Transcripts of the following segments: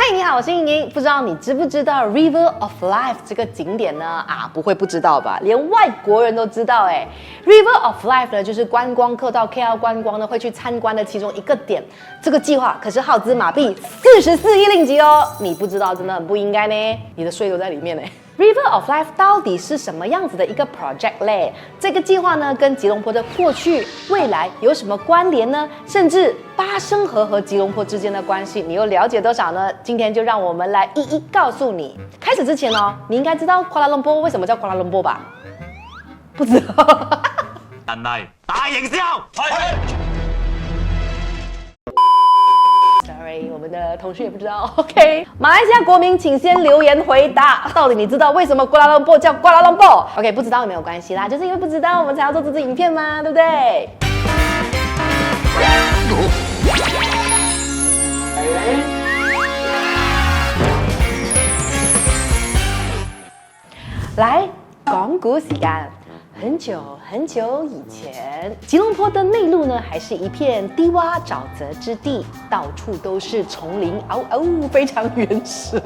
嘿，你好，我是莹莹。不知道你知不知道 River of Life 这个景点呢？不会不知道吧？连外国人都知道哎。River of Life 呢，就是观光客到 KL 观光呢会去参观的其中一个点。这个计划可是耗资马币44亿令吉哦。你不知道真的很不应该呢，你的税都在里面呢。River of Life 到底是什么样子的一个 project 嘞？这个计划呢，跟吉隆坡的过去、未来有什么关联呢？甚至巴生河和吉隆坡之间的关系，你又了解多少呢？今天就让我们来一一告诉你。开始之前哦，你应该知道瓜拉隆坡为什么叫瓜拉隆坡吧？不知道。人嚟大營銷，Sorry， 我们的同事也不知道。OK， 马来西亚国民，请先留言回答，到底你知道为什么瓜拉隆坡叫瓜拉隆坡 ？OK， 不知道也没有关系啦，就是因为不知道，我们才要做这支影片嘛，对不对？来，讲古时间。很久很久以前，吉隆坡的内陆呢，还是一片低洼沼泽之地，到处都是丛林，非常原始。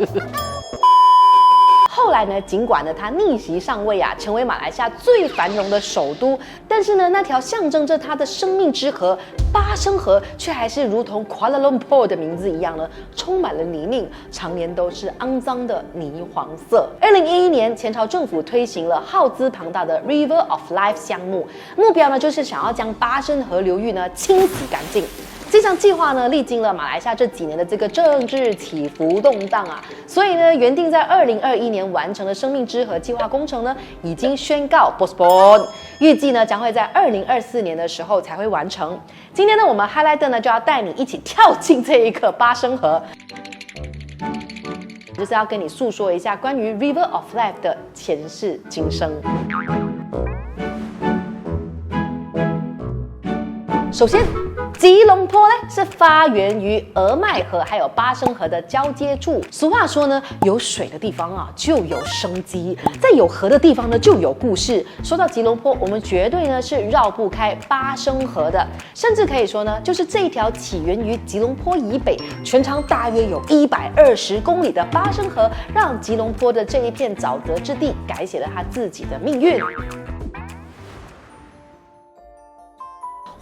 后来呢，尽管呢它逆袭上位成为马来西亚最繁荣的首都，但是呢，那条象征着它的生命之河巴生河，却还是如同 Kuala Lumpur 的名字一样呢，充满了泥泞，常年都是肮脏的泥黄色。2011年，前朝政府推行了耗资庞大的 River of Life 项目，目标呢就是想要将巴生河流域呢清洗干净。这项计划呢，历经了马来西亚这几年的这个政治起伏动荡所以呢，原定在2021年完成的生命之河计划工程呢，已经宣告 postpone， 预计呢将会在2024年的时候才会完成。今天呢，我们 highlight 呢就要带你一起跳进这一个巴生河，就是要跟你诉说一下关于 River of Life 的前世今生。首先，吉隆坡呢是发源于俄麦河还有巴生河的交接处。俗话说呢，有水的地方就有生机，在有河的地方呢就有故事。说到吉隆坡，我们绝对呢是绕不开巴生河的，甚至可以说呢，就是这一条起源于吉隆坡以北，全长大约有120公里的巴生河，让吉隆坡的这一片沼泽之地改写了他自己的命运。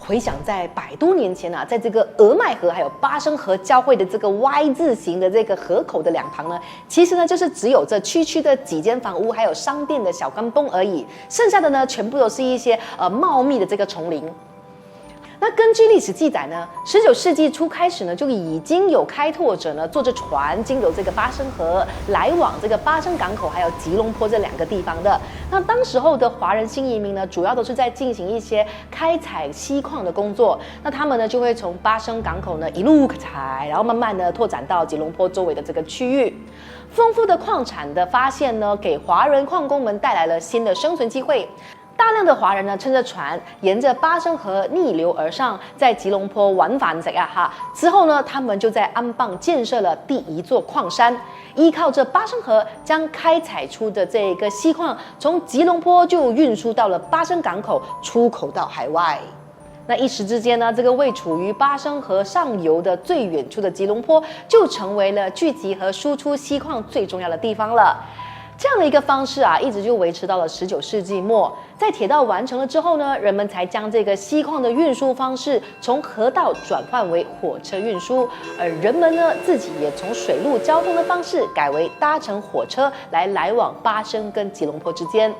回想在100多年前在这个俄麦河还有巴生河交汇的这个 Y 字形的这个河口的两旁呢，其实呢就是只有这区区的几间房屋还有商店的小钢崩而已，剩下的呢全部都是一些茂密的这个丛林。那根据历史记载呢，19世纪初开始呢，就已经有开拓者呢坐着船经由这个巴生河来往这个巴生港口还有吉隆坡这两个地方的。那当时候的华人新移民呢，主要都是在进行一些开采锡矿的工作。那他们呢就会从巴生港口呢一路采，然后慢慢的拓展到吉隆坡周围的这个区域。丰富的矿产的发现呢，给华人矿工们带来了新的生存机会。大量的华人呢，乘着船沿着巴生河逆流而上，在吉隆坡往返之后呢，他们就在安邦建设了第一座矿山，依靠着巴生河，将开采出的这个锡矿从吉隆坡就运输到了巴生港口，出口到海外。那一时之间呢，这个位处于巴生河上游的最远处的吉隆坡，就成为了聚集和输出锡矿最重要的地方了。这样的一个方式一直就维持到了19世纪末。在铁道完成了之后呢，人们才将这个锡矿的运输方式从河道转换为火车运输，而人们呢自己也从水路交通的方式改为搭乘火车来往巴生跟吉隆坡之间。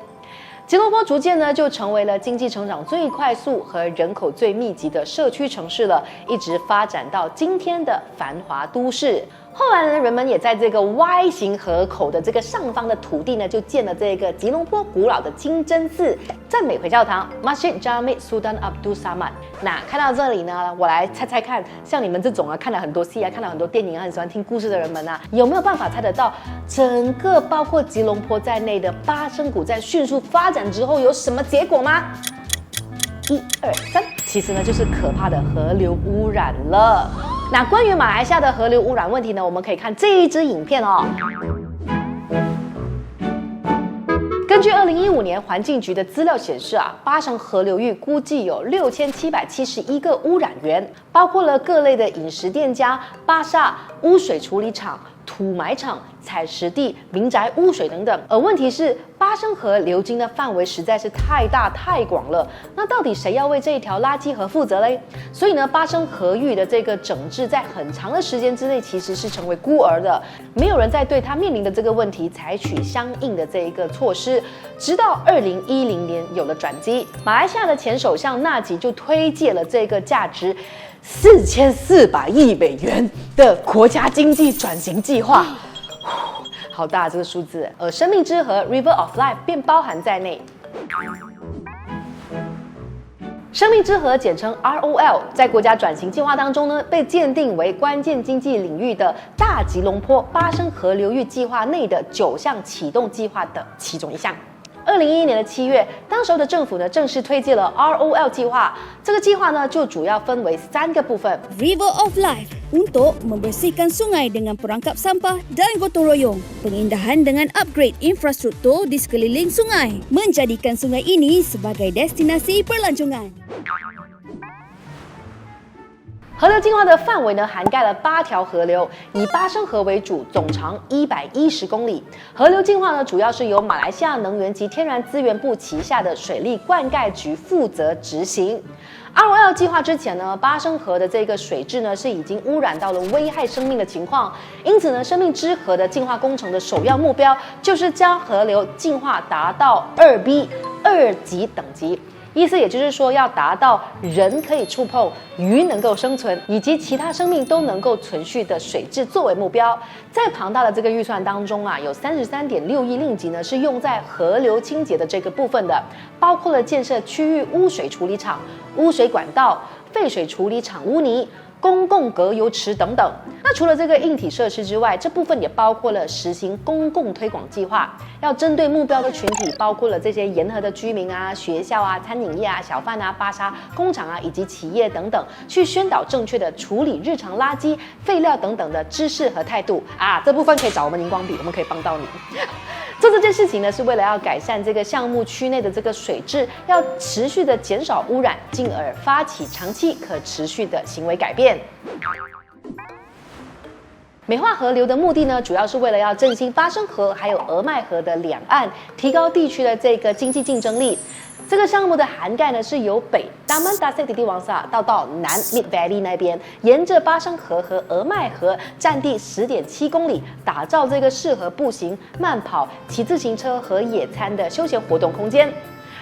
吉隆坡逐渐呢就成为了经济成长最快速和人口最密集的社区城市了，一直发展到今天的繁华都市。后来呢，人们也在这个 Y 型河口的这个上方的土地呢，就建了这个吉隆坡古老的清真寺赞美会教堂 Masjid Jami Sultan Abdul Samad。那看到这里呢，我来猜猜看，像你们这种看了很多戏看了很多电影很喜欢听故事的人们有没有办法猜得到整个包括吉隆坡在内的巴生谷在迅速发展之后有什么结果吗？1、2、3，其实呢就是可怕的河流污染了。那关于马来西亚的河流污染问题呢，我们可以看这一支影片根据2015年环境局的资料显示巴生河流域估计有6771个污染源，包括了各类的饮食店家、巴萨、污水处理厂、土埋场、采石地、民宅污水等等。而问题是，巴生河流经的范围实在是太大太广了，那到底谁要为这一条垃圾河负责嘞？所以呢，巴生河域的这个整治在很长的时间之内其实是成为孤儿的，没有人在对他面临的这个问题采取相应的这一个措施。直到2010年有了转机，马来西亚的前首相纳吉就推介了这个价值4400亿美元的国家经济转型计划。好大这个数字，而生命之河 River of Life 便包含在内。生命之河简称 ROL， 在国家转型计划当中呢，被鉴定为关键经济领域的大吉隆坡巴生河流域计划内的9项启动计划的其中一项。2011年7月，当时候的政府呢正式推介了 ROL 计划。这个计划呢就主要分为3个部分。 River of Life untuk membersihkan sungai dengan perangkap sampah dan gotong royong, pengindahan dengan upgrade infrastruktur di sekeliling sungai, menjadikan sungai ini sebagai destinasi pelancongan。河流计划的范围呢，涵盖了8条河流，以巴生河为主，总长110公里。河流计划呢，主要是由马来西亚能源及天然资源部旗下的水利灌溉局负责执行。ROL 计划之前呢，巴生河的这个水质呢是已经污染到了危害生命的情况，因此呢，生命之河的净化工程的首要目标就是将河流净化达到2B 2级等级。意思也就是说，要达到人可以触碰、鱼能够生存，以及其他生命都能够存续的水质作为目标。在庞大的这个预算当中啊，有33.6亿令吉呢是用在河流清洁的这个部分的，包括了建设区域污水处理厂、污水管道、废水处理厂污泥、公共隔油池等等。那除了这个硬体设施之外，这部分也包括了实行公共推广计划，要针对目标的群体，包括了这些沿河的居民啊、学校啊、餐饮业啊、小贩啊、巴沙工厂啊以及企业等等，去宣导正确的处理日常垃圾、废料等等的知识和态度啊。这部分可以找我们荧光笔，我们可以帮到你。做这件事情呢，是为了要改善这个项目区内的这个水质，要持续的减少污染，进而发起长期可持续的行为改变。美化河流的目的呢，主要是为了要振兴巴生河还有俄麦河的两岸，提高地区的这个经济竞争力。这个项目的涵盖呢，是由北Taman Tasik Titiwangsa到南 Mid Valley 那边，沿着巴生河和俄麦河占地10.7公里，打造这个适合步行、慢跑、骑自行车和野餐的休闲活动空间。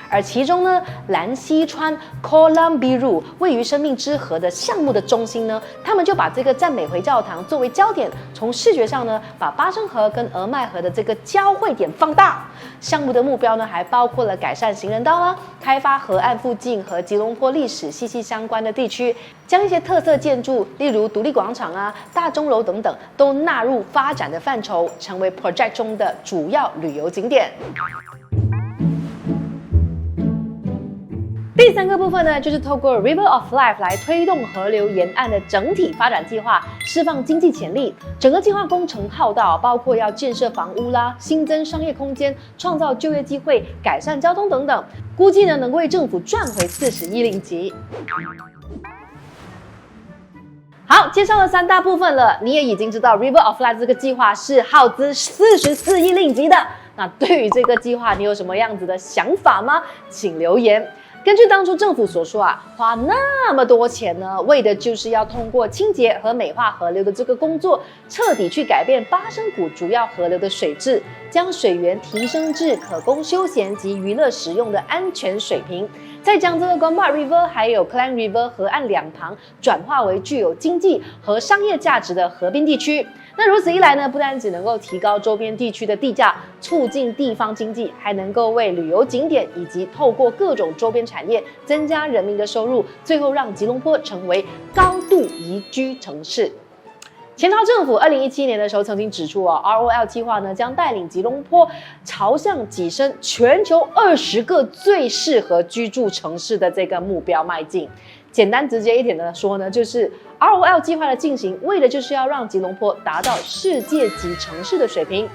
而其中呢，兰溪川 Kolam Biru 位于生命之河的项目的中心呢，他们就把这个赞美回教堂作为焦点，从视觉上呢，把巴生河跟俄麦河的这个交汇点放大。项目的目标呢，还包括了改善行人道啦，开发河岸附近和吉隆坡历史息息相关的地区，将一些特色建筑，例如独立广场啊、大钟楼等等，都纳入发展的范畴，成为 project 中的主要旅游景点。第3个部分呢，就是透过 River of Life 来推动河流沿岸的整体发展计划，释放经济潜力。整个计划工程浩大，包括要建设房屋啦、新增商业空间、创造就业机会、改善交通等等，估计呢能为政府赚回40亿令吉。好，介绍了3大部分了，你也已经知道 River of Life 这个计划是耗资44亿令吉的。那对于这个计划，你有什么样子的想法吗？请留言。根据当初政府所说啊，花那么多钱呢，为的就是要通过清洁和美化河流的这个工作，彻底去改变巴生谷主要河流的水质，将水源提升至可供休闲及娱乐使用的安全水平，再将这个 Gombak River 还有 Klang River 河岸两旁转化为具有经济和商业价值的河滨地区。那如此一来呢，不但只能够提高周边地区的地价，促进地方经济，还能够为旅游景点以及透过各种周边产业增加人民的收入，最后让吉隆坡成为高度宜居城市。前朝政府2017年的时候曾经指出ROL 计划呢将带领吉隆坡朝向跻身全球20个最适合居住城市的这个目标迈进。简单直接一点的说呢，就是 ROL 计划的进行，为的就是要让吉隆坡达到世界级城市的水平。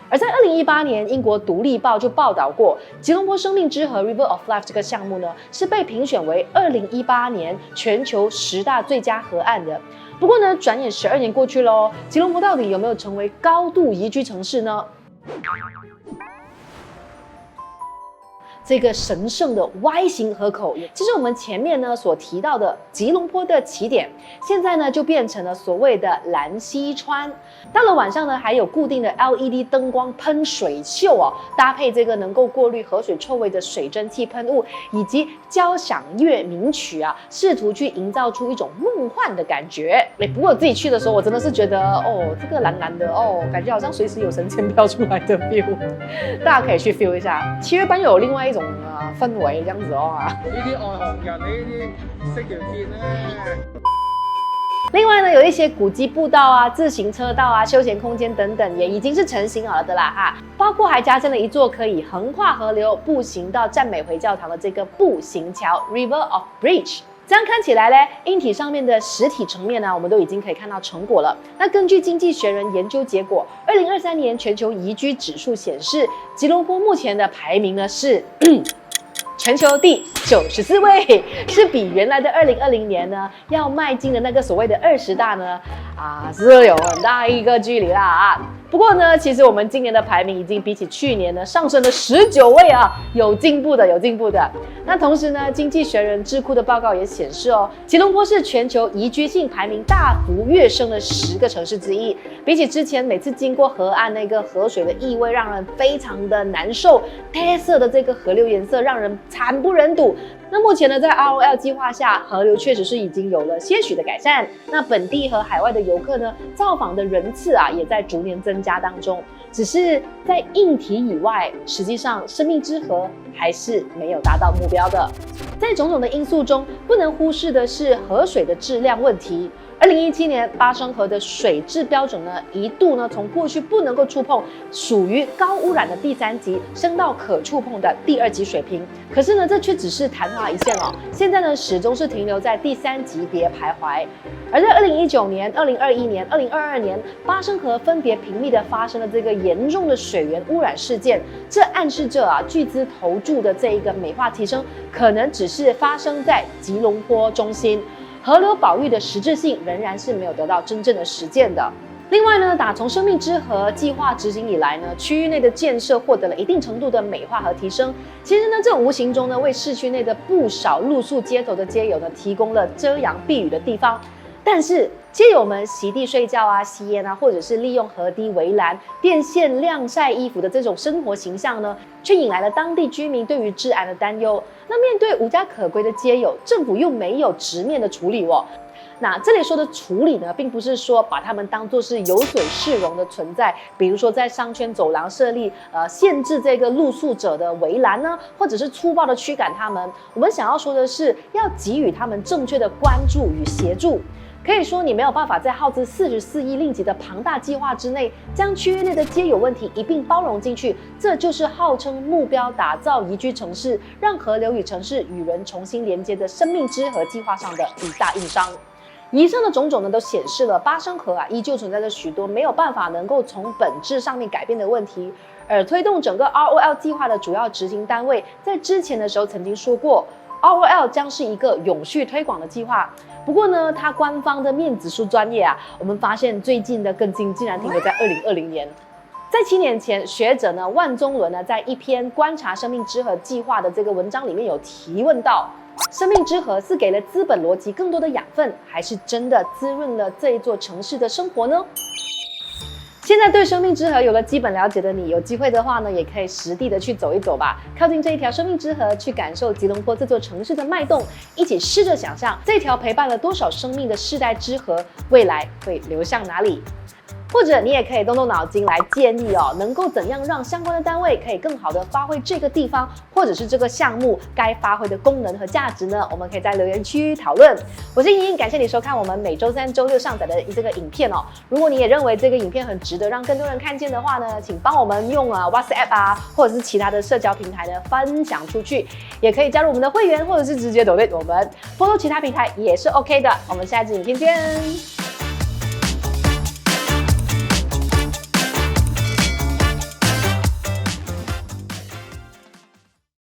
而在2018年，英国独立报就报道过，吉隆坡生命之河 River of Life 这个项目呢，是被评选为2018年全球10大最佳河岸的。不过呢，转眼12年过去喽，吉隆坡到底有没有成为高度宜居城市呢？这个神圣的 Y 型河口，也就是我们前面呢所提到的吉隆坡的起点，现在呢就变成了所谓的蓝溪川。到了晚上呢，还有固定的 LED 灯光喷水秀哦，搭配这个能够过滤河水臭味的水蒸气喷雾，以及交响乐名曲啊，试图去营造出一种梦幻的感觉。不过我自己去的时候，我真的是觉得哦，这个蓝蓝的哦，感觉好像随时有神仙飘出来的 feel， 大家可以去 feel 一下。7月班又有另外一种氛围这样子哦啊！呢啲外行人，呢啲識條線咧。另外呢，有一些古蹟步道啊、自行車道啊、休闲空间等等，也已经是成型好了的啦哈。包括还加建了一座可以横跨河流步行到赞美回教堂的这个步行桥 River of Bridge。这样看起来呢，硬体上面的实体层面呢，我们都已经可以看到成果了。那根据经济学人研究结果，2023年全球宜居指数显示，吉隆坡目前的排名呢是全球第94位，是比原来的2020年呢要迈进的那个所谓的20大呢是有很大一个距离啦啊。不过呢，其实我们今年的排名已经比起去年呢上升了19位啊，有进步的，有进步的。那同时呢，经济学人智库的报告也显示哦，吉隆坡是全球宜居性排名大幅跃升的10个城市之一。比起之前每次经过河岸那个河水的异味让人非常的难受，黑色的这个河流颜色让人惨不忍睹。那目前呢，在 ROL 计划下，河流确实是已经有了些许的改善。那本地和海外的游客呢，造访的人次啊，也在逐年增加当中。只是在硬体以外，实际上生命之河还是没有达到目标的。在种种的因素中，不能忽视的是河水的质量问题。2017年，巴生河的水质标准呢，一度呢从过去不能够触碰，属于高污染的第3级，升到可触碰的第2级水平。可是呢，这却只是昙花一现哦。现在呢，始终是停留在第3级别徘徊。而在2019年、2021年、2022年，巴生河分别频密的发生了这个严重的水源污染事件，这暗示着巨资投注的这一个美化提升，可能只是发生在吉隆坡中心。河流保育的实质性仍然是没有得到真正的实践的。另外呢，打从生命之河计划执行以来呢，区域内的建设获得了一定程度的美化和提升。其实呢，这无形中呢，为市区内的不少露宿街头的街友呢，提供了遮阳避雨的地方。但是街友们席地睡觉啊、吸烟啊，或者是利用河堤围栏、电线晾晒衣服的这种生活形象呢，却引来了当地居民对于治安的担忧。那面对无家可归的街友，政府又没有直面的处理哦。那这里说的处理呢，并不是说把他们当作是有损市容的存在，比如说在商圈走廊设立限制这个露宿者的围栏呢，或者是粗暴的驱赶他们。我们想要说的是，要给予他们正确的关注与协助。可以说，你没有办法在耗资44亿令吉的庞大计划之内，将区域内的街友问题一并包容进去，这就是号称目标打造宜居城市，让河流与城市与人重新连接的生命之河计划上的一大硬伤。以上的种种呢，都显示了巴生河依旧存在着许多没有办法能够从本质上面改变的问题。而推动整个 ROL 计划的主要执行单位，在之前的时候曾经说过 ，ROL 将是一个永续推广的计划。不过呢，它官方的面子书专页啊，我们发现最近的更新竟然停留在2020年。在7年前，学者呢万宗伦呢在一篇观察生命之河计划的这个文章里面有提问到，生命之河是给了资本逻辑更多的养分，还是真的滋润了这一座城市的生活呢？现在对生命之河有了基本了解的你，有机会的话呢，也可以实地的去走一走吧，靠近这一条生命之河，去感受吉隆坡这座城市的脉动，一起试着想象这条陪伴了多少生命的世代之河，未来会流向哪里？或者你也可以动动脑筋来建议哦，能够怎样让相关的单位可以更好的发挥这个地方或者是这个项目该发挥的功能和价值呢？我们可以在留言区讨论。我是莹莹，感谢你收看我们每周3、周6上载的这个影片哦。如果你也认为这个影片很值得让更多人看见的话呢，请帮我们用WhatsApp 啊，或者是其他的社交平台呢分享出去，也可以加入我们的会员，或者是直接donate我们 follow 其他平台也是 OK 的。我们下一支影片见。